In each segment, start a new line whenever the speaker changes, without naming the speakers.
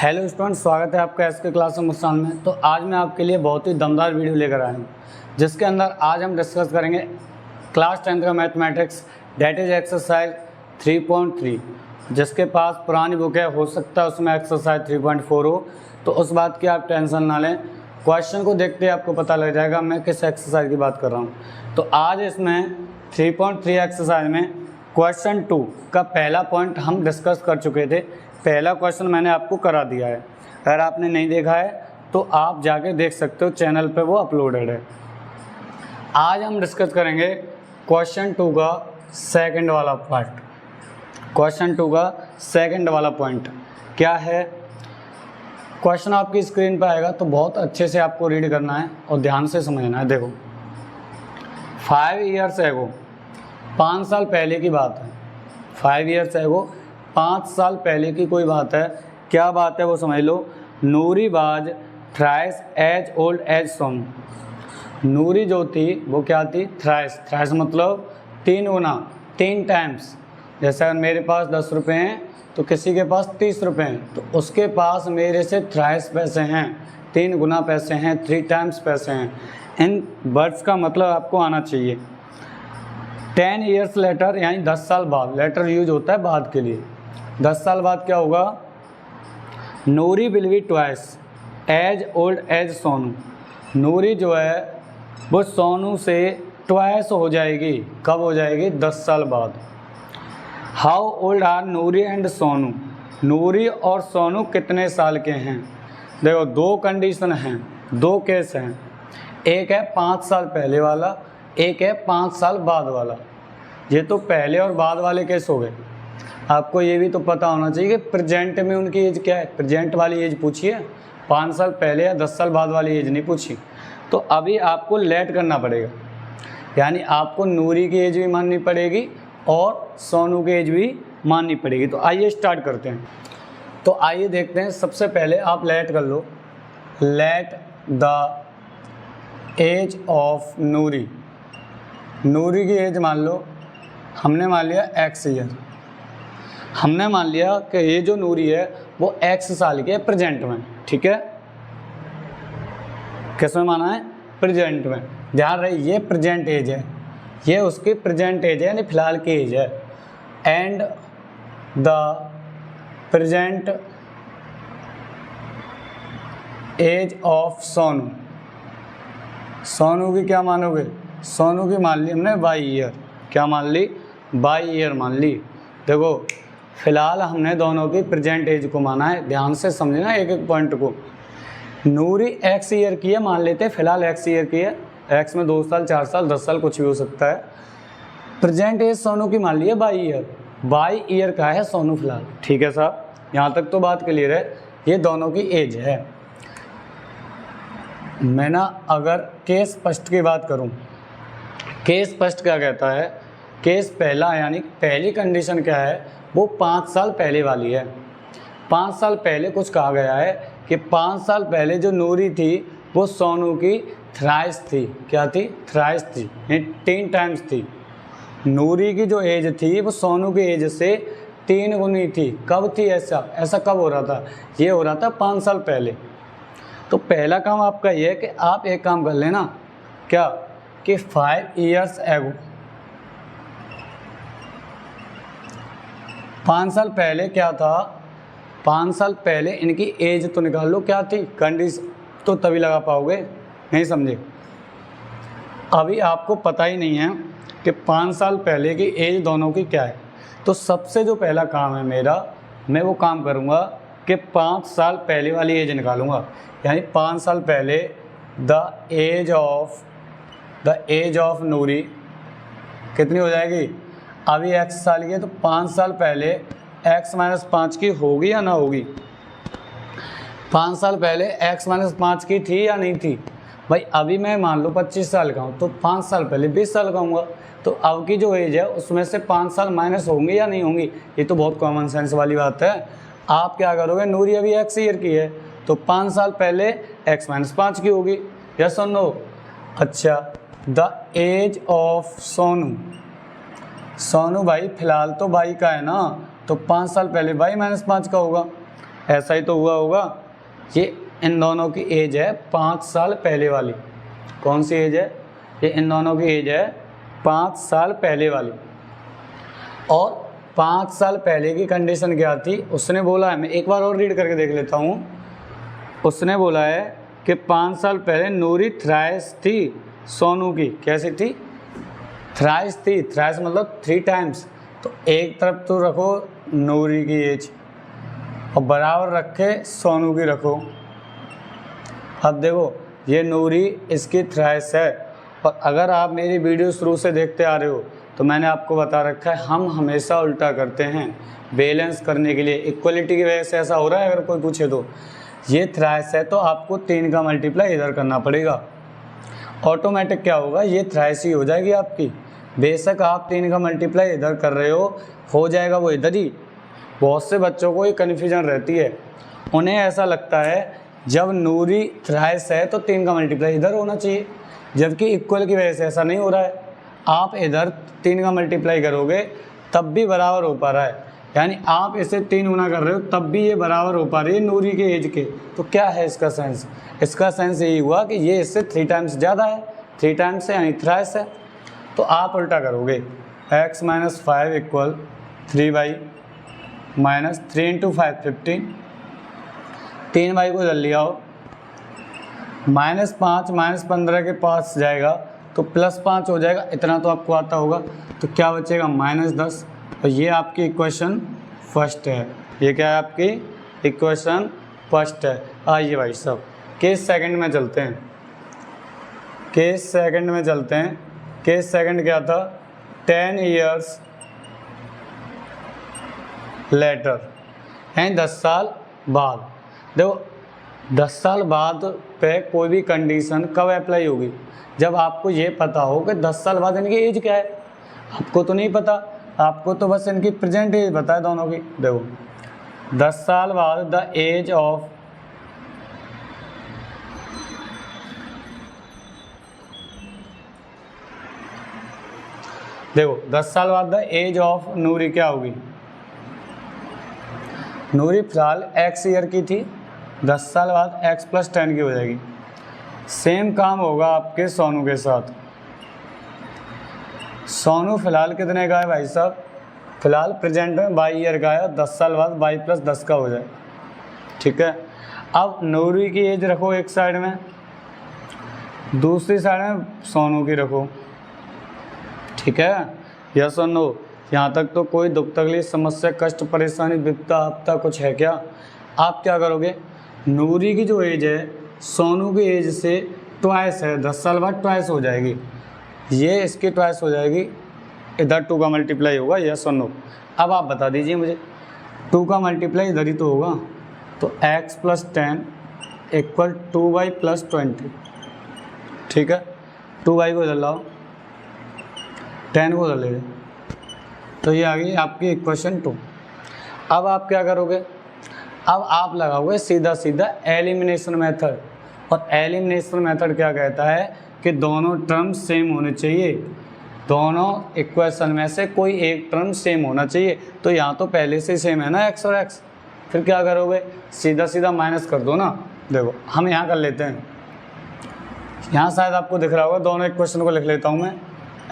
Hello student, स्वागत है आपका एसके क्लास मुस्कान में। तो आज मैं आपके लिए बहुत ही दमदार वीडियो लेकर आया हूँ, जिसके अंदर आज हम डिस्कस करेंगे क्लास 10 का मैथमेटिक्स, डेट इज एक्सरसाइज 3.3। जिसके पास पुरानी बुक है, हो सकता है उसमें एक्सरसाइज 3.4 हो, तो उस बात की आप टेंशन ना लें। क्वेश्चन को देखते ही आपको पता लग जाएगा मैं किस एक्सरसाइज की बात कर रहा हूँ। तो आज इसमें 3.3 एक्सरसाइज में क्वेश्चन 2 का पहला पॉइंट हम डिस्कस कर चुके थे। पहला क्वेश्चन मैंने आपको करा दिया है, अगर आपने नहीं देखा है तो आप जाके देख सकते हो, चैनल पे वो अपलोडेड है। आज हम डिस्कस करेंगे क्वेश्चन 2 का सेकंड वाला पार्ट। क्वेश्चन 2 का सेकंड वाला पॉइंट क्या है? क्वेश्चन आपकी स्क्रीन पर आएगा तो बहुत अच्छे से आपको रीड करना है और ध्यान से समझना है। देखो, 5 ईयर्स एगो, 5 साल पहले की बात है। 5 ईयर्स एगो, 5 साल पहले की कोई बात है। क्या बात है वो समझ लो। Noori was thrice as old as Sonu. Noori जो थी वो क्या थी? थ्राइस। थ्राइस मतलब 3 गुना, 3 टाइम्स। जैसे अगर मेरे पास 10 रुपये हैं तो किसी के पास 30 रुपये हैं, तो उसके पास मेरे से थ्राइस पैसे हैं, 3 गुना पैसे हैं, 3 टाइम्स पैसे हैं। इन वर्ड्स का मतलब आपको आना चाहिए। 10 ईयर्स लेटर, यानी 10 साल बाद। लेटर यूज होता है बाद के लिए। 10 साल बाद क्या होगा? Noori will be twice as old as Sonu. Noori जो है वो सोनू से ट्वाइस हो जाएगी। कब हो जाएगी? 10 साल बाद। How old are Noori and Sonu. Noori और सोनू कितने साल के हैं? देखो, 2 कंडीशन हैं, 2 केस हैं। एक है 5 साल पहले वाला, एक है 5 साल बाद वाला। ये तो पहले और बाद वाले केस हो गए। आपको ये भी तो पता होना चाहिए कि प्रेजेंट में उनकी एज क्या है। प्रेजेंट वाली एज पूछिए, 5 साल पहले या 10 साल बाद वाली एज नहीं पूछी। तो अभी आपको लेट करना पड़ेगा, यानी आपको नूरी की एज भी माननी पड़ेगी और सोनू की एज भी माननी पड़ेगी। तो आइए स्टार्ट करते हैं। तो आइए देखते हैं। सबसे पहले आप लेट कर लो। लेट द एज ऑफ नूरी। नूरी की एज मान लो, हमने मान लिया x ईयर। हमने मान लिया कि ये जो नूरी है वो x साल की है प्रेजेंट में। ठीक है, किस में माना है? प्रेजेंट में। ध्यान रहे, ये प्रेजेंट एज है, ये उसकी प्रेजेंट एज है, यानी फिलहाल की एज है। And the present age of Sonu. Sonu की क्या मानोगे? सोनू की मान ली हमने बाई ईयर। क्या मान ली? बाई ईयर मान ली। देखो, फिलहाल हमने दोनों की प्रेजेंट एज को माना है। ध्यान से समझना एक एक पॉइंट को। नूरी x ईयर की है, मान लेते हैं फिलहाल x ईयर की है। x में 2 साल, 4 साल, 10 साल कुछ भी हो सकता है। प्रेजेंट एज सोनू की मान लिया बाई ईयर। बाई ईयर का है सोनू फिलहाल। ठीक है साहब, यहाँ तक तो बात क्लियर है। ये दोनों की एज है। मैं ना अगर केस फर्स्ट की बात करूं, केस फर्स्ट क्या कहता है? केस पहला, यानी पहली कंडीशन क्या है? वो 5 साल पहले वाली है। 5 साल पहले कुछ कहा गया है कि 5 साल पहले जो नूरी थी वो सोनू की थ्राइस थी। क्या थी? थ्राइस थी, यानी 3 टाइम्स थी। नूरी की जो एज थी वो सोनू की एज से 3 गुनी थी। कब थी ऐसा कब हो रहा था? ये हो रहा था 5 साल पहले। तो पहला काम आपका ये है कि आप एक काम कर लेना, क्या कि 5 ईयर्स एगो, 5 साल पहले क्या था? 5 साल पहले इनकी एज तो निकाल लो, क्या थी? कंडीशन तो तभी लगा पाओगे, नहीं समझे? अभी आपको पता ही नहीं है कि 5 साल पहले की एज दोनों की क्या है। तो सबसे जो पहला काम है मेरा, मैं वो काम करूँगा कि 5 साल पहले वाली एज निकालूंगा। यानी 5 साल पहले द एज ऑफ नूरी कितनी हो जाएगी? अभी x साल की है तो 5 साल पहले x - 5 की होगी या ना होगी? 5 साल पहले x - 5 की थी या नहीं थी? भाई अभी मैं मान लो 25 साल का हूँ, तो 5 साल पहले 20 साल का हूँगा। तो अब की जो एज है उसमें से 5 साल माइनस होंगे या नहीं होंगी? ये तो बहुत कॉमन सेंस वाली बात है। आप क्या करोगे? नूरी अभी x ईयर की है तो 5 साल पहले x - 5 की होगी। यस और नो? अच्छा, the age of Sonu. Sonu भाई फिलहाल तो बाई का है ना, तो 5 साल पहले बाई -5 का होगा। ऐसा ही तो हुआ होगा। ये इन दोनों की एज है 5 साल पहले वाली। कौन सी एज है? ये इन दोनों की एज है 5 साल पहले वाली। और 5 साल पहले की कंडीशन क्या थी? उसने बोला है, मैं एक बार और रीड करके देख लेता हूँ। उसने बोला है कि 5 साल पहले नूरी थ्राइस थी सोनू की। कैसी थी? थ्राइस थी। थ्राइस मतलब 3 टाइम्स। तो एक तरफ तो रखो नूरी की एज और बराबर रखे सोनू की रखो। अब देखो ये नूरी इसकी थ्राइस है। और अगर आप मेरी वीडियो शुरू से देखते आ रहे हो तो मैंने आपको बता रखा है हम हमेशा उल्टा करते हैं बैलेंस करने के लिए। इक्वलिटी की वजह से ऐसा हो रहा है, अगर कोई पूछे तो। ये थ्राइस है तो आपको 3 का मल्टीप्लाई इधर करना पड़ेगा। ऑटोमेटिक क्या होगा? ये थ्राइस ही हो जाएगी आपकी। बेशक आप 3 का मल्टीप्लाई इधर कर रहे हो जाएगा वो इधर ही। बहुत से बच्चों को ये कन्फ्यूजन रहती है, उन्हें ऐसा लगता है जब नूरी थ्राइस है तो 3 का मल्टीप्लाई इधर होना चाहिए, जबकि इक्वल की वजह से ऐसा नहीं हो रहा है। आप इधर 3 का मल्टीप्लाई करोगे तब भी बराबर हो पा रहा है, यानी आप इसे 3 गुना कर रहे हो तब भी ये बराबर हो पा रही है नूरी के एज के। तो क्या है इसका सेंस? इसका सेंस यही हुआ कि ये इससे 3 टाइम्स ज़्यादा है, 3 टाइम्स है यानी थ्राइस है। तो आप उल्टा करोगे, x - 5 = 3y - 3 × 5 15। 3y को जल्दी आओ, -5 - 15 के पास जाएगा तो +5 हो जाएगा। इतना तो आपको आता होगा। तो क्या बचेगा? -10। और ये आपकी इक्वेशन फर्स्ट है। ये क्या है? आपकी इक्वेशन फर्स्ट है। आइए भाई साहब केस सेकंड में चलते हैं। केस सेकंड में चलते हैं। केस सेकंड क्या था? 10 years लेटर, यानी 10 साल बाद। देखो 10 साल बाद पे कोई भी कंडीशन कब अप्लाई होगी? जब आपको ये पता हो कि 10 साल बाद इनकी एज क्या है। आपको तो नहीं पता, आपको तो बस इनकी प्रेजेंट एज पता है दोनों की। देखो 10 साल बाद द एज ऑफ देखो 10 साल बाद द एज ऑफ नूरी क्या होगी? नूरी फिलहाल x ईयर की थी, 10 साल बाद x + 10 की हो जाएगी। सेम काम होगा आपके सोनू के साथ। सोनू फिलहाल कितने का है भाई साहब? फिलहाल प्रेजेंट में 22 ईयर का है और 10 साल बाद 22 + 10 का हो जाए। ठीक है। अब नूरी की एज रखो एक साइड में, दूसरी साइड में सोनू की रखो। ठीक है, यस और नो? यहाँ तक तो कोई दुख तकलीफ समस्या कष्ट परेशानी विपदा आपदा कुछ है क्या? आप क्या करोगे? नूरी की जो एज है सोनू की एज से ट्वाइस है, 10 साल बाद ट्वाइस हो जाएगी। ये इसकी ट्वाइस हो जाएगी, इधर 2 का मल्टीप्लाई होगा। यस और नो? अब आप बता दीजिए मुझे, 2 का मल्टीप्लाई इधर ही तो होगा। तो x + 10 = 2y + 20। ठीक है, 2y को इधर लाओ, 10 को उधर ले लो। तो ये आ गई आपकी इक्वेशन 2। अब आप क्या करोगे? अब आप लगाओगे सीधा सीधा एलिमिनेशन मेथड। और एलिमिनेशन मेथड क्या कहता है कि दोनों टर्म सेम होने चाहिए, दोनों इक्वेशन में से कोई एक टर्म सेम होना चाहिए। तो यहाँ तो पहले से सेम है ना x और x, फिर क्या करोगे? सीधा सीधा माइनस कर दो ना। देखो हम यहाँ कर लेते हैं, यहाँ शायद आपको दिख रहा होगा, दोनों इक्वेशन को लिख लेता हूँ मैं।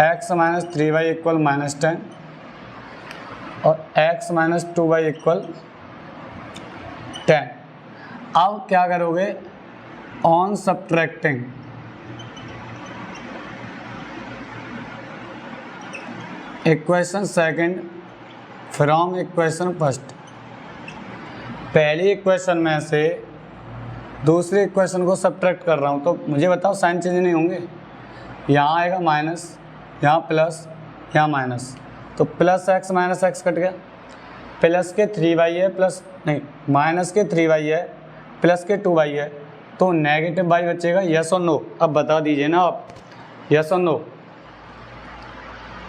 x - 3y = -10 और x - 2y = 10। अब क्या करोगे? On subtracting equation second from equation first. पहली इक्वेशन में से दूसरी इक्वेशन को सब्ट्रैक्ट कर रहा हूँ, तो मुझे बताओ साइन चेंज नहीं होंगे? यहाँ आएगा माइनस, यहाँ प्लस, यहाँ माइनस, तो +x - x कट गया। प्लस के 3y है, प्लस नहीं माइनस के 3y है, प्लस के 2y है, तो नेगेटिव y बचेगा। यस और नो? अब बता दीजिए ना आप, यस और नो?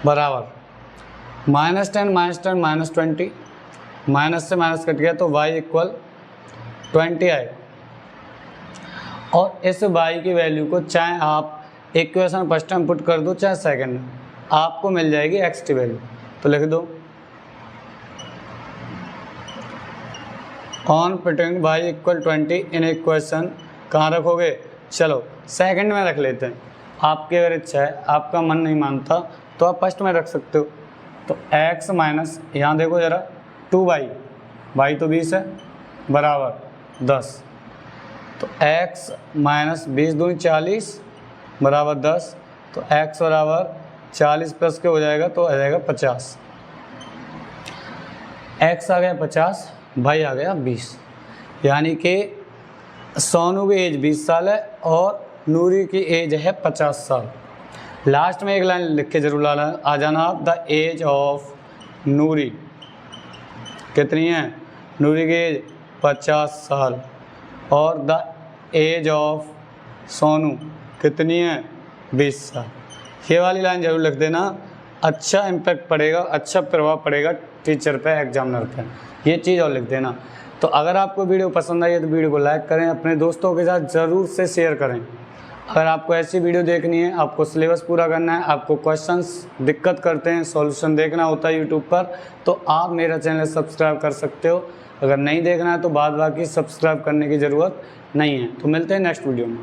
बराबर -10 - 10 - 20, माइनस से माइनस कट गया तो y = 20 आएगा। और इस y की वैल्यू को चाहे आप इक्वेशन फर्स्ट में पुट कर दो चाहे सेकंड में, आपको मिल जाएगी x की वैल्यू। तो लिख दो on putting y equal 20 in equation कहाँ रखोगे? चलो सेकंड में रख लेते हैं, आपकी अगर इच्छा है, आपका मन नहीं मानता तो आप फर्स्ट में रख सकते हो। तो x माइनस, यहाँ देखो ज़रा, 2y, y तो 20 है, बराबर 10। तो x माइनस 20 दूनी 40 बराबर 10। तो x बराबर 40 प्लस के हो जाएगा तो आ जाएगा 50। x आ गया 50, भाई आ गया 20, यानी कि सोनू की एज 20 साल है और नूरी की एज है 50 साल। लास्ट में एक लाइन लिख के जरूर आ जाना आप, द एज ऑफ नूरी कितनी है? नूरी की एज 50 साल और द एज ऑफ सोनू कितनी है? 20 साल। ये वाली लाइन जरूर लिख देना, अच्छा इम्पैक्ट पड़ेगा, अच्छा प्रभाव पड़ेगा टीचर पे, एग्जामिनर पे, ये चीज़ और लिख देना। तो अगर आपको वीडियो पसंद आई है तो वीडियो को लाइक करें, अपने दोस्तों के साथ ज़रूर से शेयर करें। अगर आपको ऐसी वीडियो देखनी है, आपको सिलेबस पूरा करना है, आपको क्वेश्चंस दिक्कत करते हैं, सॉल्यूशन देखना होता है यूट्यूब पर, तो आप मेरा चैनल सब्सक्राइब कर सकते हो। अगर नहीं देखना है तो बाद बाकी सब्सक्राइब करने की ज़रूरत नहीं है। तो मिलते हैं नेक्स्ट वीडियो में।